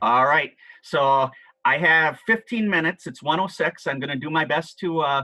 All right. So I have 15 minutes. It's 1:06. I'm going to do my best to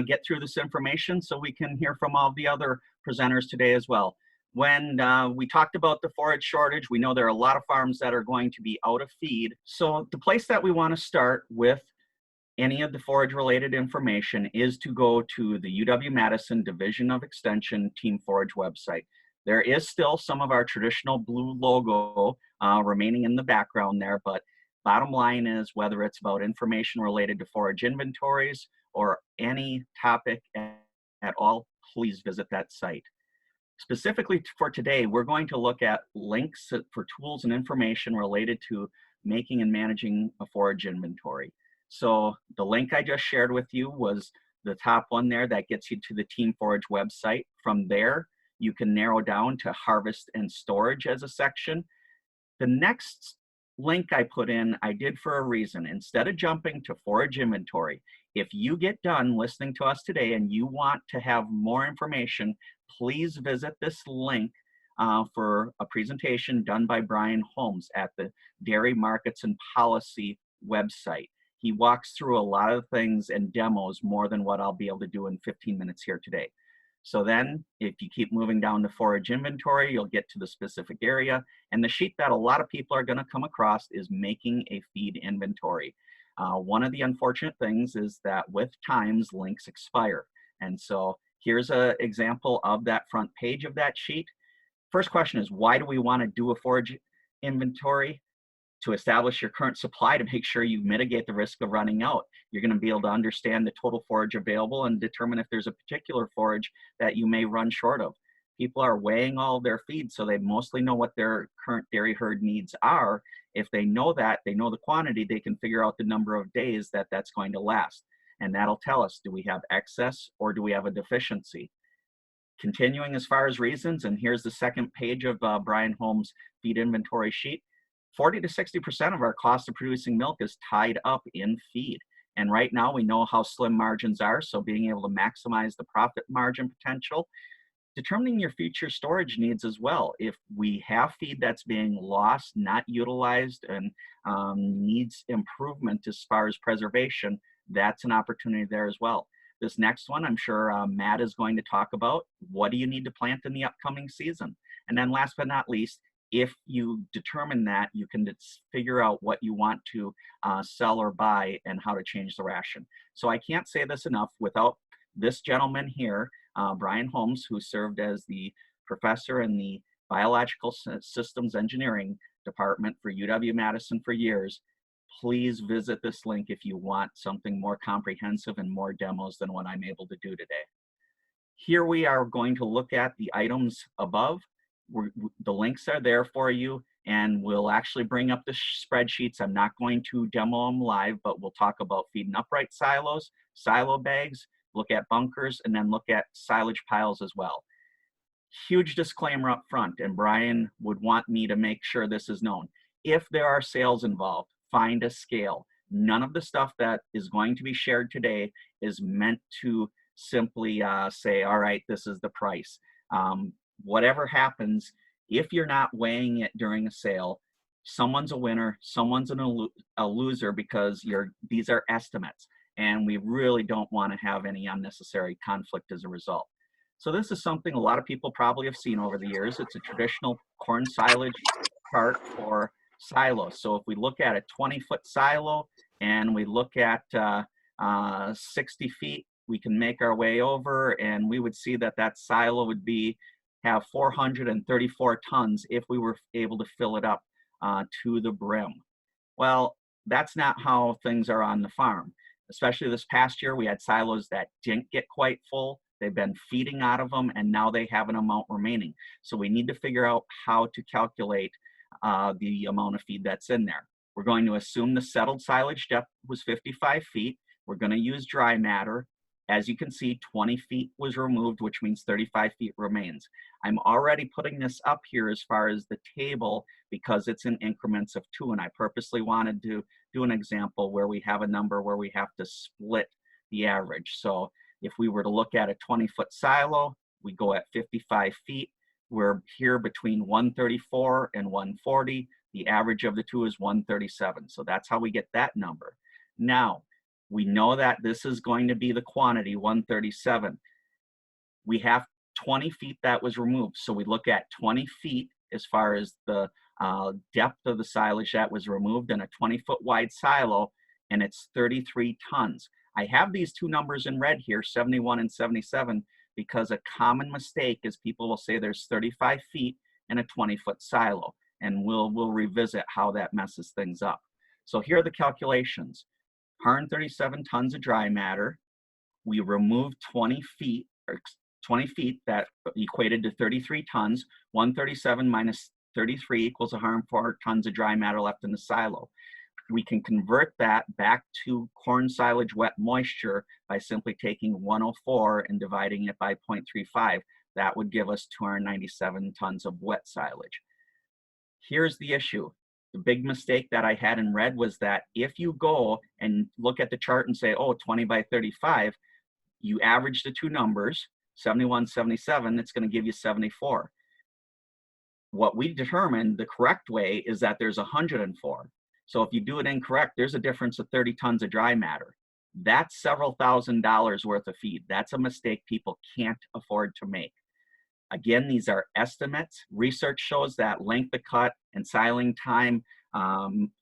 get through this information so we can hear from all the other presenters today as well. When we talked about the forage shortage, we know there are a lot of farms that are going to be out of feed. So the place that we want to start with any of the forage related information is to go to the UW-Madison Division of Extension Team Forage website. There is still some of our traditional blue logo remaining in the background there, but bottom line is whether it's about information related to forage inventories or any topic at all, please visit that site. Specifically for today, we're going to look at links for tools and information related to making and managing a forage inventory. So the link I just shared with you was the top one there that gets you to the Team Forage website. From there, you can narrow down to harvest and storage as a section. The next link I put in, I did for a reason. Instead of jumping to forage inventory, if you get done listening to us today and you want to have more information, please visit this link for a presentation done by Brian Holmes at the Dairy Markets and Policy website. He walks through a lot of things and demos more than what I'll be able to do in 15 minutes here today. So then if you keep moving down to forage inventory, you'll get to the specific area. And the sheet that a lot of people are going to come across is making a feed inventory. One of the unfortunate things is that with times, links expire. And so here's an example of that front page of that sheet. First question is, why do we want to do a forage inventory? To establish your current supply to make sure you mitigate the risk of running out. You're going to be able to understand the total forage available and determine if there's a particular forage that you may run short of. People are weighing all their feed, so they mostly know what their current dairy herd needs are. If they know that, they know the quantity, they can figure out the number of days that that's going to last. And that'll tell us, do we have excess or do we have a deficiency? Continuing as far as reasons, and here's the second page of Brian Holmes' feed inventory sheet. 40 to 60% of our cost of producing milk is tied up in feed. And right now we know how slim margins are, so being able to maximize the profit margin potential. Determining your future storage needs as well. If we have feed that's being lost, not utilized, and needs improvement as far as preservation, that's an opportunity there as well. This next one, I'm sure Matt is going to talk about. What do you need to plant in the upcoming season? And then last but not least, if you determine that, you can figure out what you want to sell or buy and how to change the ration. So I can't say this enough without this gentleman here, Brian Holmes, who served as the professor in the Biological Systems Engineering Department for UW-Madison for years. Please visit this link if you want something more comprehensive and more demos than what I'm able to do today. Here we are going to look at the items above. The links are there for you, and we'll actually bring up the spreadsheets. I'm not going to demo them live, but we'll talk about feeding upright silos, silo bags, look at bunkers, and then look at silage piles as well. Huge disclaimer up front, and Brian would want me to make sure this is known. If there are sales involved, find a scale. None of the stuff that is going to be shared today is meant to simply say, all right, this is the price. Whatever happens, if you're not weighing it during a sale, someone's a winner, someone's a loser, because these are estimates, and we really don't want to have any unnecessary conflict as a result. So this is something a lot of people probably have seen over the years. It's a traditional corn silage chart for silos. So if we look at a 20-foot silo and we look at 60 feet, we can make our way over, and we would see that that silo would have 434 tons if we were able to fill it up to the brim. Well, that's not how things are on the farm. Especially this past year, we had silos that didn't get quite full. They've been feeding out of them, and now they have an amount remaining. So we need to figure out how to calculate the amount of feed that's in there. We're going to assume the settled silage depth was 55 feet. We're going to use dry matter. As you can see, 20 feet was removed, which means 35 feet remains. I'm already putting this up here as far as the table because it's in increments of 2, and I purposely wanted to do an example where we have a number where we have to split the average. So if we were to look at a 20-foot silo, we go at 55 feet. We're here between 134 and 140. The average of the two is 137. So that's how we get that number. Now, we know that this is going to be the quantity, 137. We have 20 feet that was removed. So we look at 20 feet as far as the depth of the silage that was removed in a 20-foot wide silo, and it's 33 tons. I have these two numbers in red here, 71 and 77, because a common mistake is people will say there's 35 feet in a 20-foot silo, and we'll revisit how that messes things up. So here are the calculations. 137 tons of dry matter. We removed 20 feet, or 20 feet that equated to 33 tons. 137 minus 33 equals 104 tons of dry matter left in the silo. We can convert that back to corn silage wet moisture by simply taking 104 and dividing it by 0.35. That would give us 297 tons of wet silage. Here's the issue. The big mistake that I had in red was that if you go and look at the chart and say, oh, 20 by 35, you average the two numbers, 71, 77, it's going to give you 74. What we determined the correct way is that there's 104. So if you do it incorrect, there's a difference of 30 tons of dry matter. That's several $1,000s worth of feed. That's a mistake people can't afford to make. Again, these are estimates. Research shows that length of cut and siling time,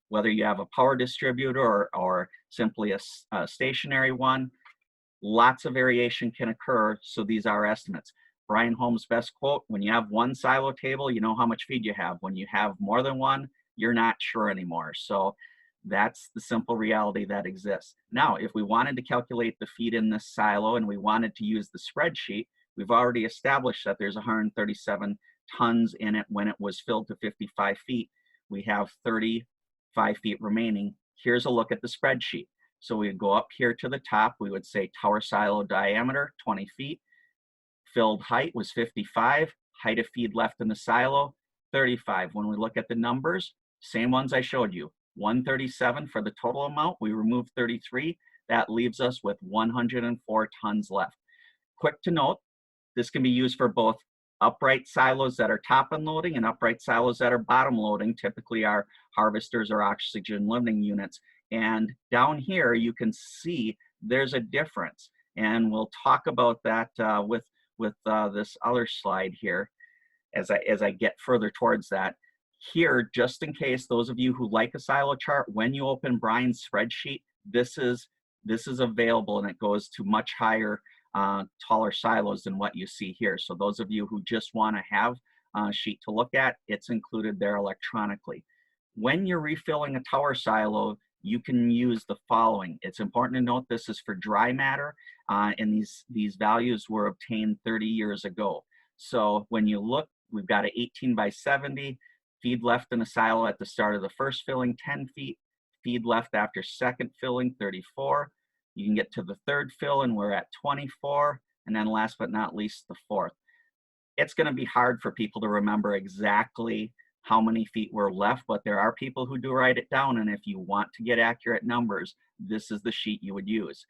whether you have a power distributor or simply a stationary one, lots of variation can occur, so these are estimates. Brian Holmes' best quote, when you have one silo table, you know how much feed you have. When you have more than one, you're not sure anymore. So that's the simple reality that exists. Now, if we wanted to calculate the feed in this silo and we wanted to use the spreadsheet, we've already established that there's 137 tons in it when it was filled to 55 feet. We have 35 feet remaining. Here's a look at the spreadsheet. So we would go up here to the top, we would say tower silo diameter, 20 feet. Filled height was 55, height of feed left in the silo, 35. When we look at the numbers, same ones I showed you. 137 for the total amount, we removed 33. That leaves us with 104 tons left. Quick to note, this can be used for both upright silos that are top unloading and upright silos that are bottom loading, typically our harvesters or oxygen limiting units. And down here, you can see there's a difference. And we'll talk about that with this other slide here as I get further towards that. Here, just in case, those of you who like a silo chart, when you open Brian's spreadsheet, this is available, and it goes to much higher, taller silos than what you see here. So those of you who just want to have a sheet to look at, it's included there electronically. When you're refilling a tower silo, you can use the following. It's important to note this is for dry matter, and these values were obtained 30 years ago. So when you look, we've got an 18 by 70, feed left in a silo at the start of the first filling, 10 feet, feed left after second filling, 34. You can get to the third fill and we're at 24, and then last but not least, the fourth. It's gonna be hard for people to remember exactly how many feet were left, but there are people who do write it down, and if you want to get accurate numbers, this is the sheet you would use.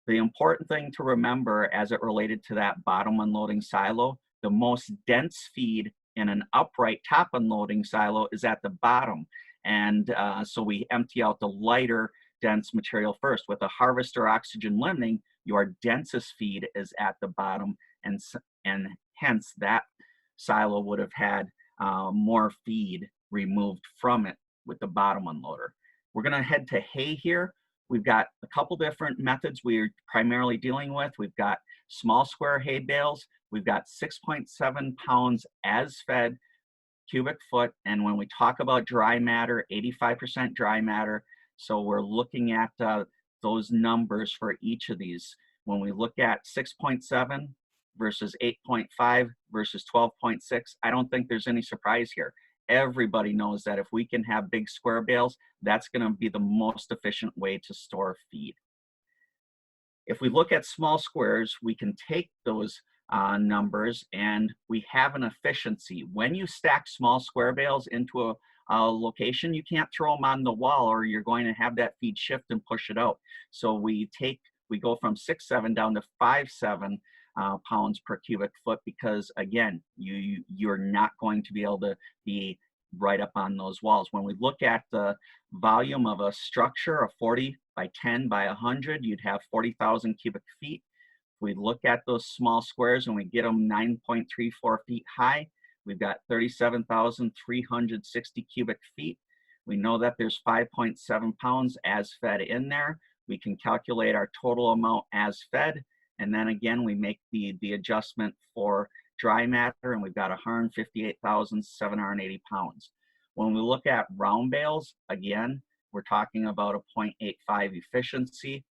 The important thing to remember as it related to that bottom unloading silo, the most dense feed in an upright top unloading silo is at the bottom. And so we empty out the lighter dense material first. With a harvester oxygen limiting, your densest feed is at the bottom, and hence that silo would have had more feed removed from it with the bottom unloader. We're gonna head to hay here. We've got a couple different methods we're primarily dealing with. We've got small square hay bales. We've got 6.7 pounds as fed cubic foot. And when we talk about dry matter, 85% dry matter. So we're looking at those numbers for each of these. When we look at 6.7 versus 8.5 versus 12.6, I don't think there's any surprise here. Everybody knows that if we can have big square bales, that's going to be the most efficient way to store feed. If we look at small squares, we can take those numbers and we have an efficiency. When you stack small square bales into a location, you can't throw them on the wall or you're going to have that feed shift and push it out. So we go from 6.7 down to 5.7 pounds per cubic foot, because again, you're not going to be able to be right up on those walls. When we look at the volume of a structure, a 40 by 10 by 100, you'd have 40,000 cubic feet. If we look at those small squares and we get them 9.34 feet high, we've got 37,360 cubic feet. We know that there's 5.7 pounds as fed in there. We can calculate our total amount as fed. And then again, we make the adjustment for dry matter, and we've got 158,780 pounds. When we look at round bales, again, we're talking about a 0.85 efficiency.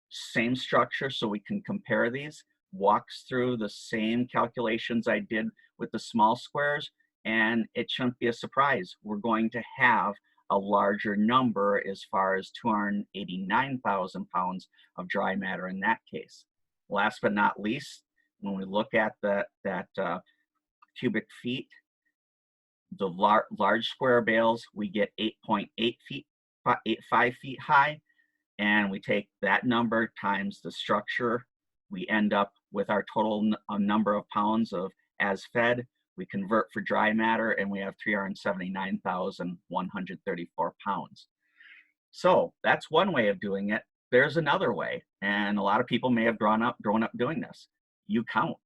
Same structure, so we can compare these. Walks through the same calculations I did with the small squares, and it shouldn't be a surprise. We're going to have a larger number as far as 289,000 pounds of dry matter in that case. Last but not least, when we look at that cubic feet, the large square bales, we get 8.8 feet, 5 feet high, and we take that number times the structure. We end up with our total number of pounds of as fed. We convert for dry matter, and we have 379,134 pounds. So that's one way of doing it. There's another way, and a lot of people may have grown up doing this. You count.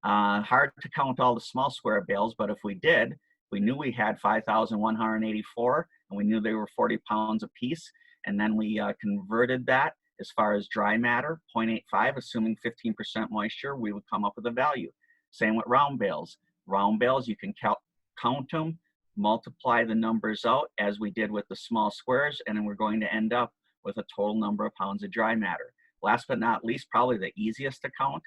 Hard to count all the small square bales, but if we did, we knew we had 5,184, and we knew they were 40 pounds a piece, and then we converted that as far as dry matter, 0.85, assuming 15% moisture, we would come up with a value. Same with round bales. Round bales, you can count them, multiply the numbers out as we did with the small squares, and then we're going to end up with a total number of pounds of dry matter. Last but not least, probably the easiest to count,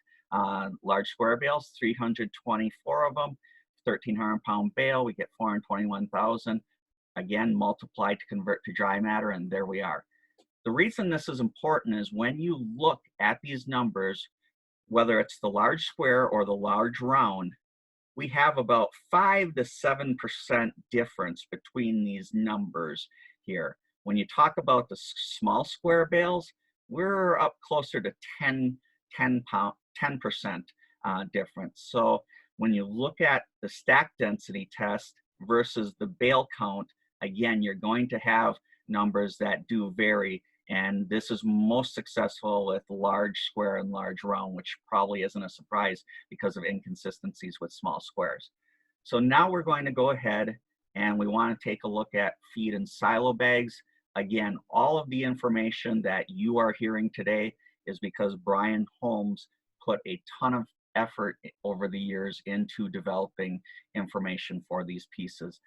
large square bales, 324 of them, 1,300 pound bale, we get 421,000. Again, multiplied to convert to dry matter, and there we are. The reason this is important is when you look at these numbers, whether it's the large square or the large round, we have about 5 to 7% difference between these numbers here. When you talk about the small square bales, we're up closer to 10% difference. So when you look at the stack density test versus the bale count, again, you're going to have numbers that do vary, and this is most successful with large square and large round, which probably isn't a surprise because of inconsistencies with small squares. So now we're going to go ahead and we want to take a look at feed and silo bags. Again, all of the information that you are hearing today is because Brian Holmes put a ton of effort over the years into developing information for these pieces.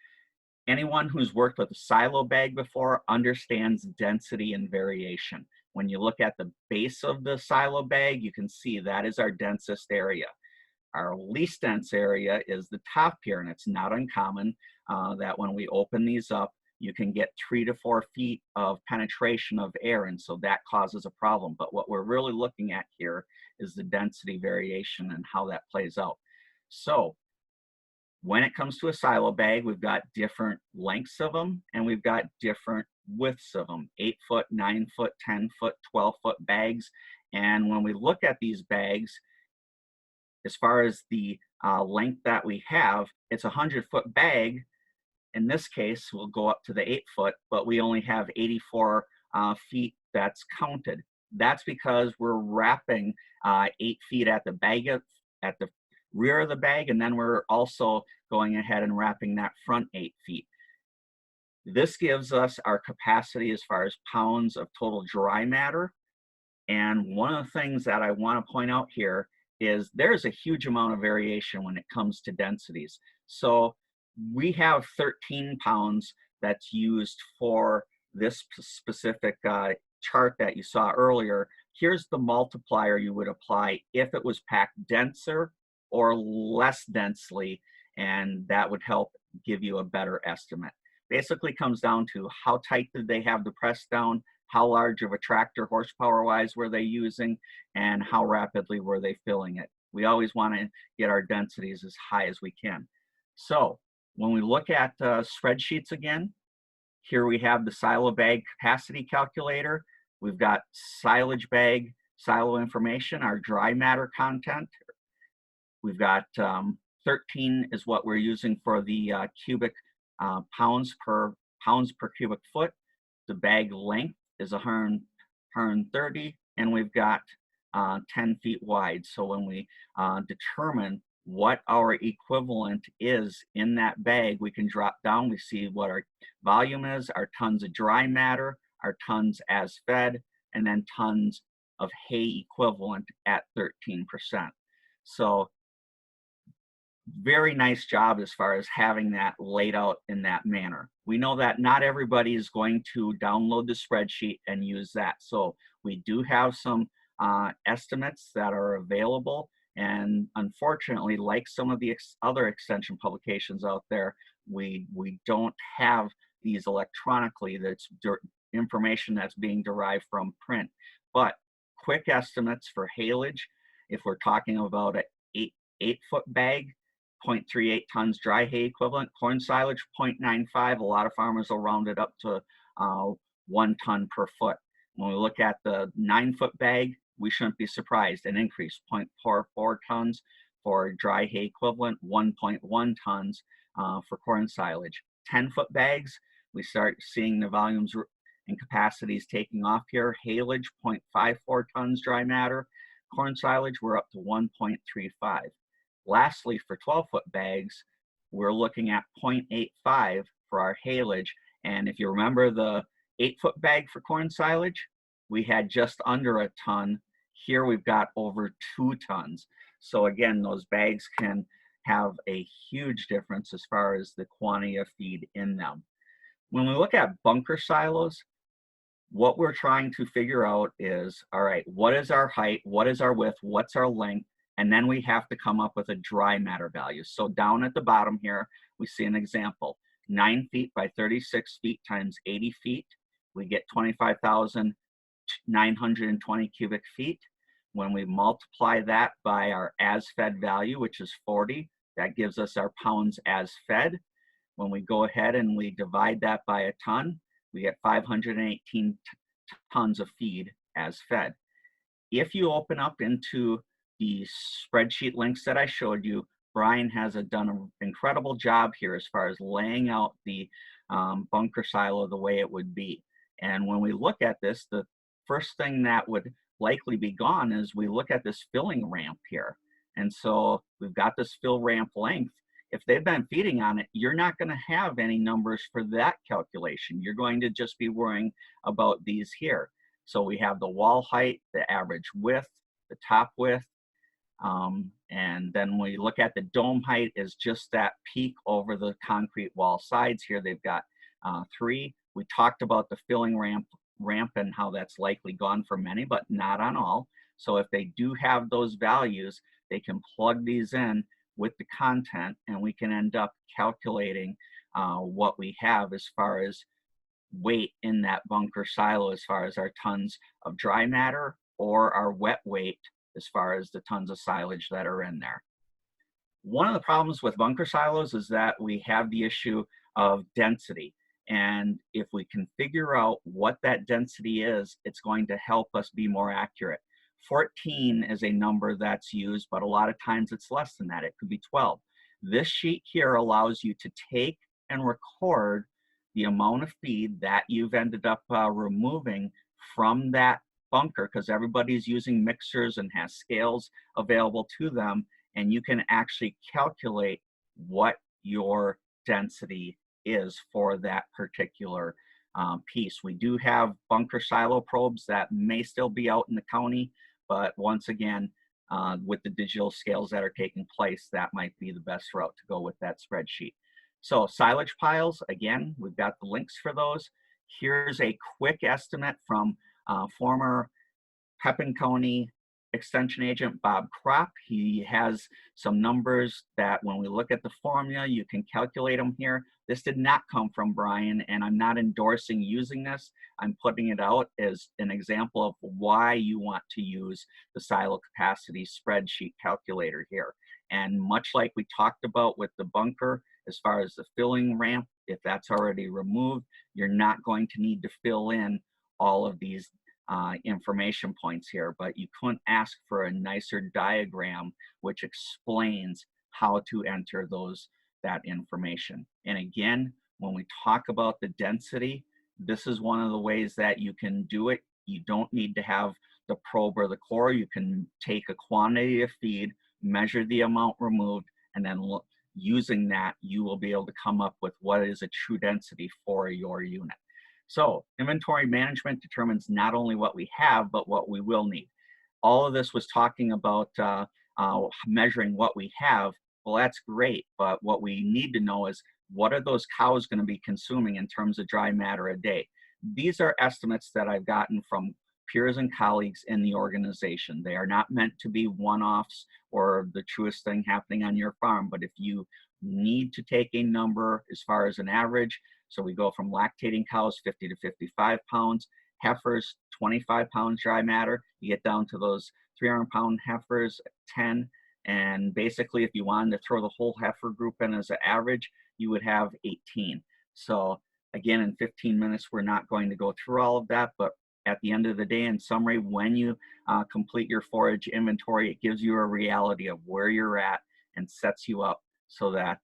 Anyone who's worked with a silo bag before understands density and variation. When you look at the base of the silo bag, you can see that is our densest area. Our least dense area is the top here, and it's not uncommon that when we open these up, you can get 3 to 4 feet of penetration of air, and so that causes a problem. But what we're really looking at here is the density variation and how that plays out. So when it comes to a silo bag, we've got different lengths of them, and we've got different widths of them, 8 foot, 9 foot, 10 foot, 12 foot bags. And when we look at these bags, as far as the length that we have, it's a 100-foot bag. In this case, we'll go up to the 8 foot, but we only have 84 feet that's counted. That's because we're wrapping 8 feet at the bag, at the rear of the bag, and then we're also going ahead and wrapping that front 8 feet. This gives us our capacity as far as pounds of total dry matter. And one of the things that I want to point out here is there's a huge amount of variation when it comes to densities. So we have 13 pounds that's used for this specific chart that you saw earlier. Here's the multiplier you would apply if it was packed denser or less densely, and that would help give you a better estimate. Basically comes down to how tight did they have the press down, how large of a tractor horsepower-wise were they using, and how rapidly were they filling it. We always want to get our densities as high as we can. So when we look at spreadsheets again, here we have the silo bag capacity calculator. We've got silage bag, silo information, our dry matter content. We've got 13 is what we're using for the cubic pounds per cubic foot. The bag length is 130, and we've got 10 feet wide. So when we determine what our equivalent is in that bag, we can drop down. We see what our volume is, our tons of dry matter, our tons as fed, and then tons of hay equivalent at 13%. So very nice job as far as having that laid out in that manner. We know that not everybody is going to download the spreadsheet and use that. So we do have some estimates that are available. And unfortunately, like some of the other extension publications out there, we don't have these electronically. That's information that's being derived from print. But quick estimates for haylage, if we're talking about an 8-foot bag, 0.38 tons dry hay equivalent. Corn silage, 0.95. A lot of farmers will round it up to 1 ton per foot. When we look at the 9-foot bag, we shouldn't be surprised. An increase, 0.44 tons for dry hay equivalent, 1.1 tons for corn silage. 10-foot bags, we start seeing the volumes and capacities taking off here. Haylage, 0.54 tons dry matter. Corn silage, we're up to 1.35. Lastly, for 12-foot bags, we're looking at 0.85 for our haylage. And if you remember the 8-foot bag for corn silage, we had just under a ton. Here we've got over 2 tons. So again, those bags can have a huge difference as far as the quantity of feed in them. When we look at bunker silos, what we're trying to figure out is, all right, what is our height? What is our width? What's our length? And then we have to come up with a dry matter value. So down at the bottom here, we see an example, 9 feet by 36 feet times 80 feet. We get 25,920 cubic feet. When we multiply that by our as fed value, which is 40, that gives us our pounds as fed. When we go ahead and we divide that by a ton, we get 518 tons of feed as fed. If you open up into the spreadsheet links that I showed you, Brian has done an incredible job here as far as laying out the bunker silo the way it would be. And when we look at this, the first thing that would likely be gone is we look at this filling ramp here. And so we've got this fill ramp length. If they've been feeding on it, you're not going to have any numbers for that calculation. You're going to just be worrying about these here. So we have the wall height, the average width, the top width, and then when we look at the dome height is just that peak over the concrete wall sides here. They've got 3. We talked about the filling ramp and how that's likely gone for many, but not on all. So if they do have those values, they can plug these in with the content, and we can end up calculating what we have as far as weight in that bunker silo, as far as our tons of dry matter or our wet weight as far as the tons of silage that are in there. One of the problems with bunker silos is that we have the issue of density. And if we can figure out what that density is, it's going to help us be more accurate. 14 is a number that's used, but a lot of times it's less than that. It could be 12. This sheet here allows you to take and record the amount of feed that you've ended up removing from that bunker, because everybody's using mixers and has scales available to them, and you can actually calculate what your density is for that particular piece. We do have bunker silo probes that may still be out in the county, but once again, with the digital scales that are taking place, that might be the best route to go with that spreadsheet. So silage piles, again, we've got the links for those. Here's a quick estimate from former Pepin County Extension Agent Bob Kropp. He has some numbers that when we look at the formula, you can calculate them here. This did not come from Brian, and I'm not endorsing using this. I'm putting it out as an example of why you want to use the silo capacity spreadsheet calculator here. And much like we talked about with the bunker, as far as the filling ramp, if that's already removed, you're not going to need to fill in all of these information points here, but you couldn't ask for a nicer diagram which explains how to enter that information. And again, When we talk about the density, this is one of the ways that you can do it. You don't need to have the probe or the core. You can take a quantity of feed, measure the amount removed, and then using that, you will be able to come up with what is a true density for your unit. So inventory management determines not only what we have, but what we will need. All of this was talking about measuring what we have. Well, that's great, but what we need to know is, what are those cows going to be consuming in terms of dry matter a day? These are estimates that I've gotten from peers and colleagues in the organization. They are not meant to be one-offs or the truest thing happening on your farm, but if you need to take a number as far as an average, so we go from lactating cows 50 to 55 pounds, heifers 25 pounds dry matter, you get down to those 300-pound heifers 10, and basically if you wanted to throw the whole heifer group in as an average, you would have 18. So again, in 15 minutes, we're not going to go through all of that, but at the end of the day, in summary, when you complete your forage inventory, it gives you a reality of where you're at and sets you up so that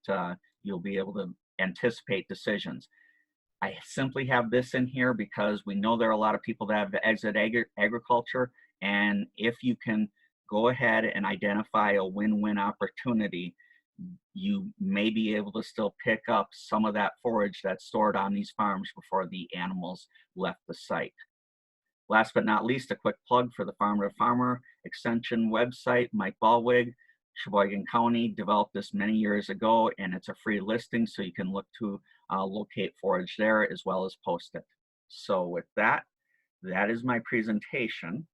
you'll be able to anticipate decisions. I simply have this in here because we know there are a lot of people that have exited agriculture, and if you can go ahead and identify a win-win opportunity, you may be able to still pick up some of that forage that's stored on these farms before the animals left the site. Last but not least, a quick plug for the Farmer to Farmer Extension website. Mike Ballwig, Sheboygan County, developed this many years ago, and it's a free listing, so you can look to locate forage there as well as post it. So with that, that is my presentation.